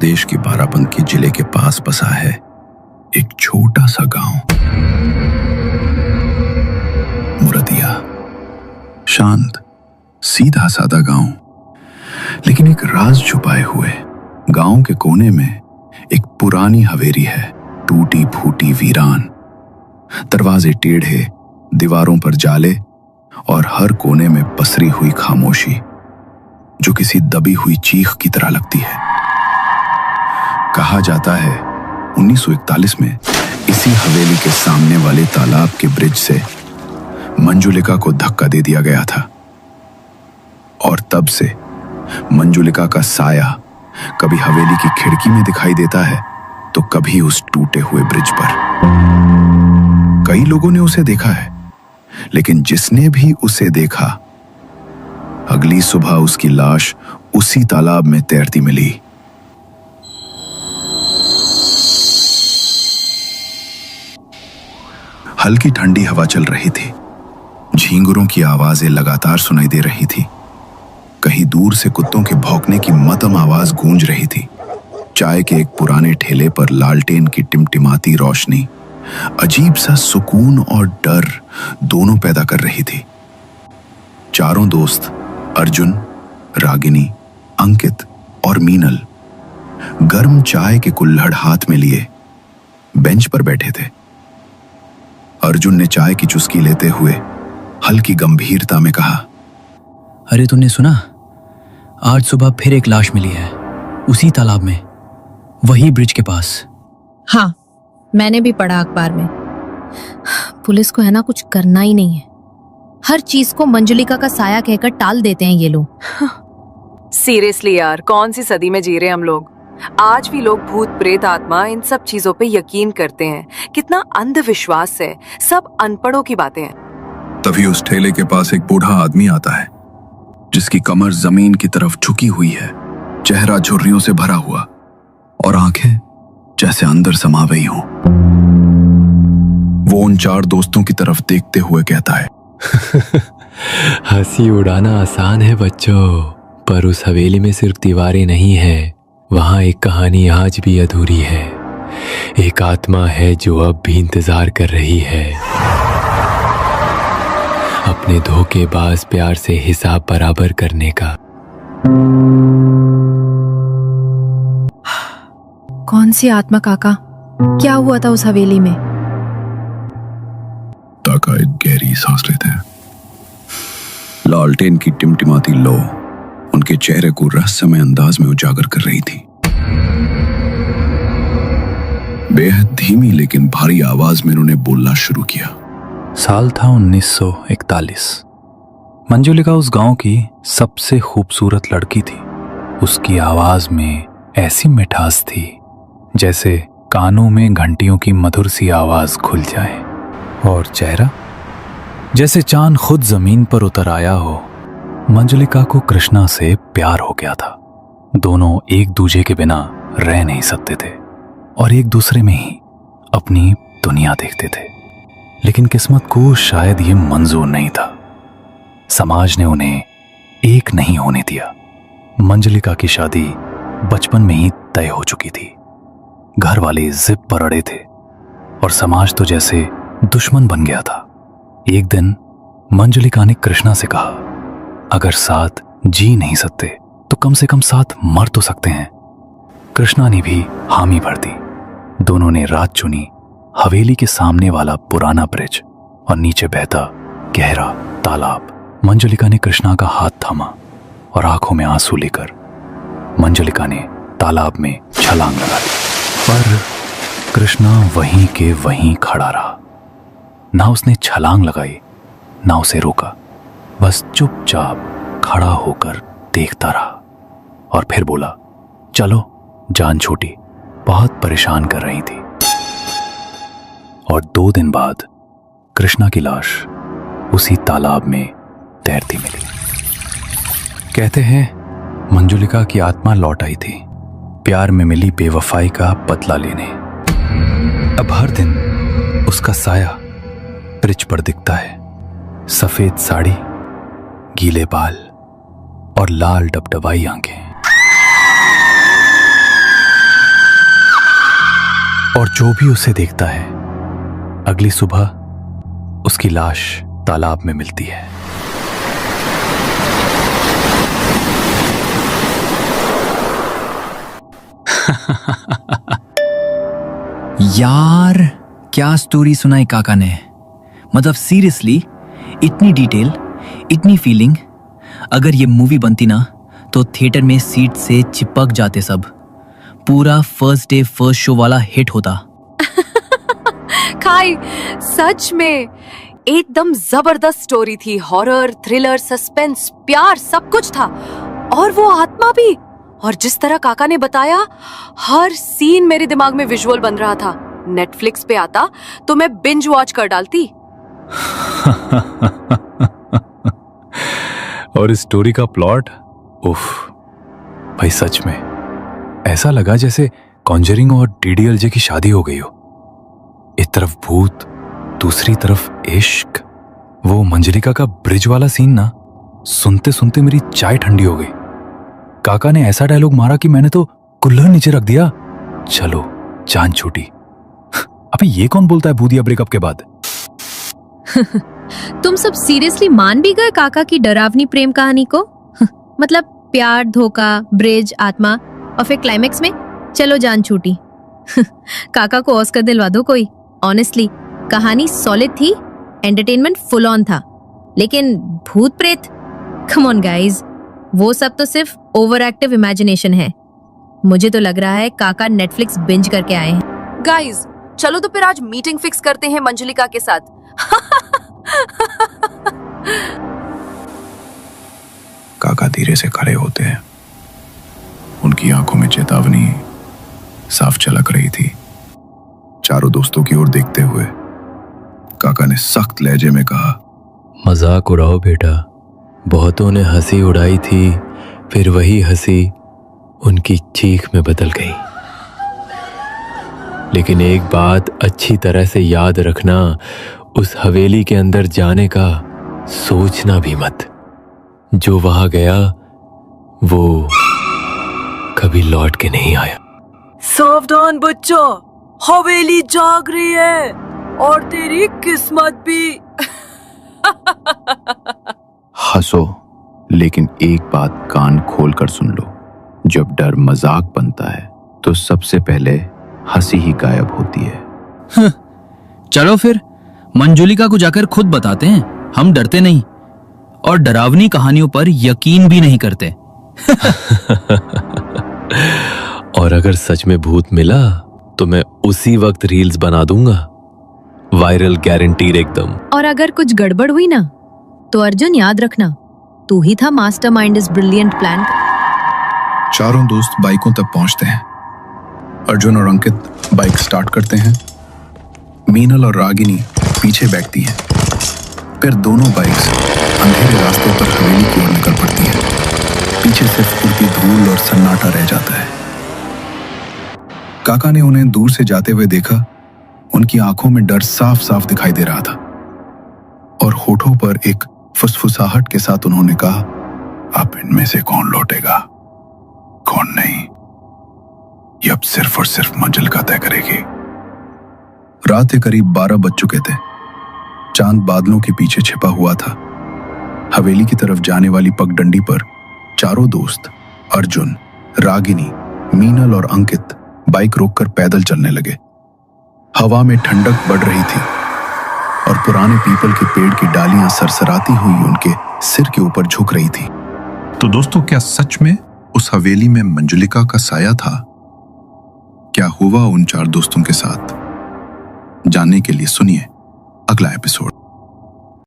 देश के बाराबंकी जिले के पास बसा है एक छोटा सा गांव मुरदिया। शांत सीधा सादा गांव, लेकिन एक राज छुपाए हुए। गांव के कोने में एक पुरानी हवेली है, टूटी फूटी वीरान। दरवाजे टेढ़े, दीवारों पर जाले और हर कोने में पसरी हुई खामोशी जो किसी दबी हुई चीख की तरह लगती है। कहा जाता है 1941 में इसी हवेली के सामने वाले तालाब के ब्रिज से मंजुलिका को धक्का दे दिया गया था और तब से मंजुलिका का साया कभी हवेली की खिड़की में दिखाई देता है तो कभी उस टूटे हुए ब्रिज पर। कई लोगों ने उसे देखा है, लेकिन जिसने भी उसे देखा, अगली सुबह उसकी लाश उसी तालाब में तैरती मिली। हल्की ठंडी हवा चल रही थी, झींगुरों की आवाजें लगातार सुनाई दे रही थी। कहीं दूर से कुत्तों के भौंकने की मध्यम आवाज गूंज रही थी। चाय के एक पुराने ठेले पर लालटेन की टिमटिमाती रोशनी अजीब सा सुकून और डर दोनों पैदा कर रही थी। चारों दोस्त अर्जुन, रागिनी, अंकित और मीनल गर्म चाय के कुल्हड़ हाथ में लिए बेंच पर बैठे थे। अर्जुन ने चाय की चुस्की लेते हुए हल्की गंभीरता में कहा, अरे तूने सुना, आज सुबह फिर एक लाश मिली है उसी तालाब में, वही ब्रिज के पास। हाँ, मैंने भी पढ़ा अखबार में। पुलिस को है ना कुछ करना ही नहीं है, हर चीज को मंजुलिका का साया कहकर टाल देते हैं ये लोग। सीरियसली यार, कौन सी सदी में जी रहे हैं हम लोग। आज भी लोग भूत प्रेत आत्मा इन सब चीजों पे यकीन करते हैं। कितना अंधविश्वास है, सब अनपढ़ों की बातें हैं। तभी उस ठेले के पास एक बूढ़ा आदमी आता है जिसकी कमर जमीन की तरफ झुकी हुई है, चेहरा झुर्रियों से भरा हुआ और आंखें जैसे अंदर समा गई हों। वो उन चार दोस्तों की तरफ देखते हुए कहता है, हंसी उड़ाना आसान है बच्चों, पर उस हवेली में सिर्फ दीवारें नहीं है, वहां एक कहानी आज भी अधूरी है। एक आत्मा है जो अब भी इंतजार कर रही है, अपने धोखेबाज प्यार से हिसाब बराबर करने का। कौन सी आत्मा काका? क्या हुआ था उस हवेली में? ताका एक गहरी सांस लेते हैं। लालटेन की टिमटिमाती लो उनके चेहरे को रहस्यमय अंदाज में उजागर कर रही थी। बेहद धीमी लेकिन भारी आवाज में उन्होंने बोलना शुरू किया। साल था 1941। मंजुलिका उस गांव की सबसे खूबसूरत लड़की थी। उसकी आवाज में ऐसी मिठास थी जैसे कानों में घंटियों की मधुर सी आवाज खुल जाए, और चेहरा जैसे चांद खुद जमीन पर उतर आया हो। मंजुलिका को कृष्णा से प्यार हो गया था। दोनों एक दूजे के बिना रह नहीं सकते थे और एक दूसरे में ही अपनी दुनिया देखते थे, लेकिन किस्मत को शायद ये मंजूर नहीं था। समाज ने उन्हें एक नहीं होने दिया। मंजुलिका की शादी बचपन में ही तय हो चुकी थी। घर वाले जिद पर अड़े थे और समाज तो जैसे दुश्मन बन गया था। एक दिन मंजुलिका ने कृष्णा से कहा, अगर साथ जी नहीं सकते तो कम से कम साथ मर तो सकते हैं। कृष्णा ने भी हामी भर दी। दोनों ने रात चुनी हवेली के सामने वाला पुराना ब्रिज और नीचे बहता गहरा तालाब। मंजुलिका ने कृष्णा का हाथ थामा और आंखों में आंसू लेकर मंजुलिका ने तालाब में छलांग लगा दी, पर कृष्णा वहीं के वहीं खड़ा रहा। ना उसने छलांग लगाई, ना उसे रोका, बस चुपचाप खड़ा होकर देखता रहा और फिर बोला, चलो जान छोटी, बहुत परेशान कर रही थी। और 2 दिन बाद कृष्णा की लाश उसी तालाब में तैरती मिली। कहते हैं मंजुलिका की आत्मा लौट आई थी, प्यार में मिली बेवफाई का बदला लेने। अब हर दिन उसका साया ब्रिज पर दिखता है। सफेद साड़ी, गीले बाल और लाल डबडबाई आंखें। जो भी उसे देखता है, अगली सुबह उसकी लाश तालाब में मिलती है। यार क्या स्टोरी सुनाई काका ने। मतलब सीरियसली, इतनी डिटेल, इतनी फीलिंग। अगर ये मूवी बनती ना तो थिएटर में सीट से चिपक जाते सब। पूरा फर्स्ट डे फर्स्ट शो वाला हिट होता। खाई, सच में एकदम जबरदस्त स्टोरी थी। हॉरर, थ्रिलर, सस्पेंस, प्यार, सब कुछ था। और वो आत्मा भी। और जिस तरह काका ने बताया, हर सीन मेरे दिमाग में विजुअल बन रहा था। नेटफ्लिक्स पे आता तो मैं बिंज वॉच कर डालती। और इस स्टोरी का प्लॉट, उफ भाई, सच में ऐसा लगा जैसे कॉन्जरिंग और डीडीएलजे की शादी हो गई हो। एक तरफ भूत, दूसरी तरफ इश्क। वो मंजलिका का ब्रिज वाला सीन ना, सुनते सुनते मेरी चाय ठंडी हो गई। काका ने ऐसा डायलॉग मारा कि मैंने तो कुल्हड़ नीचे रख दिया। चलो जान छूटी। अबे ये कौन बोलता है भूतिया ब्रेकअप के बाद? तुम सब सीरियसली मान भी गए काका की डरावनी प्रेम कहानी को? मतलब प्यार, धोखा, ब्रिज, आत्मा और फिर क्लाइमेक्स में चलो जान छूटी। काका को ऑस्कर दिलवा दो कोई। ऑनेस्टली कहानी सॉलिड थी, एंटरटेनमेंट फुल ऑन था। लेकिन भूत प्रेत, कम ऑन गाइस, वो सब तो सिर्फ ओवर एक्टिव इमेजिनेशन है। मुझे तो लग रहा है काका नेटफ्लिक्स बिंज करके आए हैं। गाइस, चलो तो फिर आज मीटिंग फिक्स करते हैं मंजुलिका के साथ। काका धीरे से खड़े होते हैं। उनकी आंखों में चेतावनी साफ झलक रही थी। चारों दोस्तों की ओर देखते हुए काका ने सख्त लहजे में कहा, मजाक उड़ाओ बेटा। बहुतों ने हंसी उड़ाई थी, फिर वही हंसी उनकी चीख में बदल गई। लेकिन एक बात अच्छी तरह से याद रखना, उस हवेली के अंदर जाने का सोचना भी मत। जो वहां गया वो कभी लौट के नहीं आया। सावधान बच्चा, हवेली जाग रही है और तेरी किस्मत भी। हंसो, लेकिन एक बात कान खोल कर सुन लो। जब डर मजाक बनता है तो सबसे पहले हंसी ही गायब होती है। चलो फिर मंजुलिका को जाकर खुद बताते हैं, हम डरते नहीं और डरावनी कहानियों पर यकीन भी नहीं करते। और अगर सच में भूत मिला तो मैं उसी वक्त रील्स बना दूंगा, वायरल गारंटीड एकदम। और अगर कुछ गड़बड़ हुई ना तो अर्जुन याद रखना, तू ही था मास्टरमाइंड इस ब्रिलियंट प्लान का। चारों दोस्त बाइकों तक पहुंचते हैं। अर्जुन और अंकित बाइक स्टार्ट करते हैं। मीनल और रागिनी पीछे बैठती हैं। फिर दोनों बाइक्स अंधेरे रास्तों पर हवेली की ओर निकल पड़ती हैं। पीछे सिर्फ उड़ती धूल और सन्नाटा रह जाता है। काका ने उन्हें दूर से जाते हुए देखा। उनकी आंखों में डर साफ साफ दिखाई दे रहा था और होठों पर एक फुसफुसाहट के साथ उन्होंने कहा, अब इनमें से कौन लौटेगा, कौन नहीं, ये अब सिर्फ और सिर्फ मंजिलिका तय करेगी। रात के करीब 12 बज चुके थे। चांद बादलों के पीछे छिपा हुआ था। हवेली की तरफ जाने वाली पगडंडी पर चारों दोस्त अर्जुन, रागिनी, मीनल और अंकित बाइक रोककर पैदल चलने लगे। हवा में ठंडक बढ़ रही थी और पुराने पीपल के पेड़ की डालियां सरसराती हुई उनके सिर के ऊपर झुक रही थी। तो दोस्तों, क्या सच में उस हवेली में मंजुलिका का साया था? क्या हुआ उन चार दोस्तों के साथ? जानने के लिए सुनिए अगला एपिसोड।